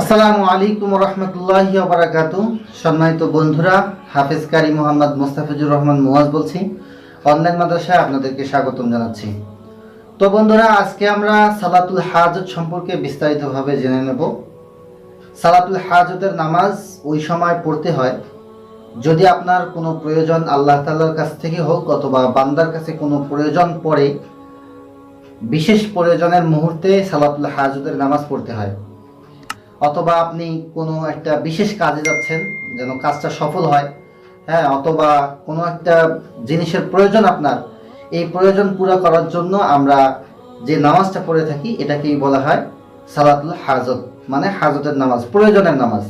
আসসালামু আলাইকুম রহমতুল্লাহি ওয়া বারাকাতুহু। সম্মানিত বন্ধুরা, হাফেজ কারি মোহাম্মদ মোস্তাফিজুর রহমান মুয়াজ বলছি। অনলাইন মাদ্রাসায় আপনাদেরকে স্বাগতম জানাচ্ছি। তো বন্ধুরা, আজকে আমরা সালাতুল হাজত সম্পর্কে বিস্তারিতভাবে জেনে নেব। সালাতুল হাজতের নামাজ ওই সময় পড়তে হয় যদি আপনার কোনো প্রয়োজন আল্লাহ তাআলার কাছ থেকে হোক অথবা বান্দার কাছে কোনো প্রয়োজন পড়ে। বিশেষ প্রয়োজনের মুহূর্তে সালাতুল হাজতের নামাজ পড়তে হয়, অথবা আপনি কোনো একটা বিশেষ কাজে যাচ্ছেন যেন কাজটা সফল হয়, অথবা কোনো একটা জিনিসের প্রয়োজন আপনার, এই প্রয়োজন পুরো করার জন্য আমরা যে নামাজটা পড়ে থাকি এটাকেই বলা হয় সালাতুল হাজত, মানে হাজতের নামাজ, প্রয়োজনের নামাজ।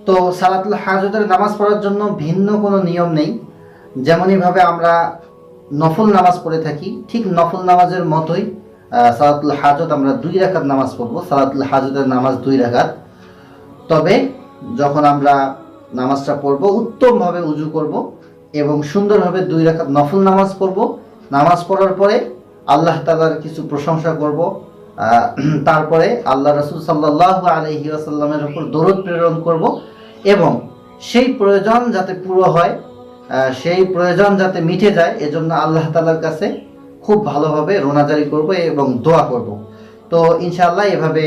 তো সালাতুল হাজতের নামাজ পড়ার জন্য ভিন্ন কোনো নিয়ম নেই। যেমনইভাবে আমরা নফল নামাজ পড়ে থাকি, ঠিক নফল নামাজের মতোই সালাতুল হাজত আমরা 2 রাকাত নামাজ পড়বো। সালাতুল হাজতের নামাজ 2 রাকাত। তবে যখন আমরা নামাজটা পড়বো, উত্তমভাবে উজু করব এবং সুন্দরভাবে 2 রাকাত নফল নামাজ পড়ব। নামাজ পড়ার পরে আল্লাহ তাআলার কিছু প্রশংসা করব, তারপরে আল্লাহ রাসূল সাল্লাল্লাহু আলাইহি ওয়াসাল্লামের উপর দরুদ প্রেরণ করব এবং সেই প্রয়োজন যাতে পুরো হয়, সেই প্রয়োজন যাতে মিটে যায়, এজন্য আল্লাহ তাআলার কাছে খুব ভালোভাবে রোনাজারি করব এবং দোয়া করব। তো ইনশাআল্লাহ এভাবে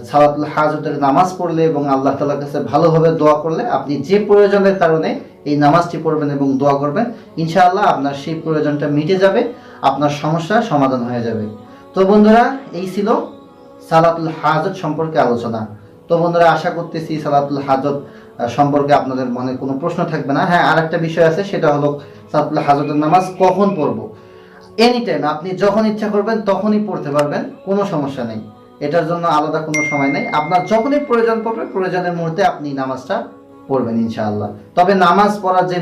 সালাতুল হাজতের নামাজ পড়লে এবং আল্লাহ তাআলার কাছে ভালোভাবে দোয়া করলে আপনি যে প্রয়োজনের কারণে এই নামাজটি পড়বেন এবং দোয়া করবেন, ইনশাআল্লাহ আপনার সেই প্রয়োজনটা মিটে যাবে, আপনার সমস্যার সমাধান হয়ে যাবে। তো বন্ধুরা, এই ছিল সালাতুল হাজত সম্পর্কে আলোচনা। তো বন্ধুরা, আশা করতেছি সালাতুল হাজত সম্পর্কে আপনাদের মনে কোনো প্রশ্ন থাকবে না। হ্যাঁ, আরেকটা বিষয় আছে, সেটা হলো সালাতুল হাজতের নামাজ কখন পড়বো। এনি টাইম, আপনি যখন ইচ্ছা করবেন তখনই পড়তে পারবেন, কোনো সমস্যা নেই। এটার জন্য আলাদা কোনো সময় নেই। আপনার যখনই প্রয়োজন পড়বে, প্রয়োজনের মুহূর্তে আপনি নামাজটা পড়বেন ইনশাআল্লাহ। তবে নামাজ পড়ার যে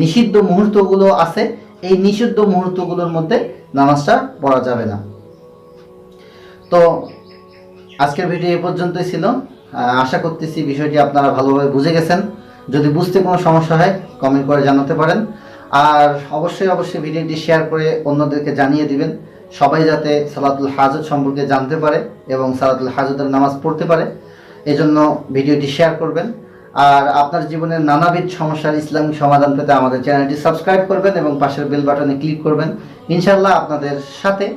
নিষিদ্ধ মুহূর্তগুলো আছে, এই নিষিদ্ধ মুহূর্তগুলোর মধ্যে নামাজটা পড়া যাবে না। তো আজকের ভিডিও এই পর্যন্তই ছিল। আশা করতেছি বিষয়টি আপনারা ভালোভাবে বুঝে গেছেন। যদি বুঝতে কোনো সমস্যা হয় কমেন্ট করে জানাতে পারেন। আর অবশ্যই ভিডিওটি শেয়ার করে অন্যদেরকে জানিয়ে দিবেন, সবাই যাতে সালাতুল হাজত সম্পর্কে জানতে পারে এবং সালাতুল হাজতের নামাজ পড়তে পারে। এজন্য ভিডিওটি শেয়ার করবেন। আর আপনার জীবনের নানাবিধ সমস্যার ইসলামিক সমাধান পেতে আমাদের চ্যানেলটি সাবস্ক্রাইব করবেন এবং পাশের বেল বাটনে ক্লিক করবেন। ইনশাআল্লাহ আপনাদের সাথে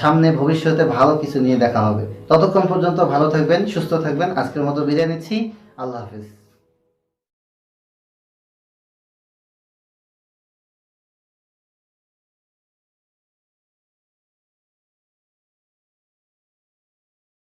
সামনে ভবিষ্যতে ভালো কিছু নিয়ে দেখা হবে। ততক্ষণ পর্যন্ত ভালো থাকবেন, সুস্থ থাকবেন। আজকের মতো বিদায় নিচ্ছি। আল্লাহ হাফেজ।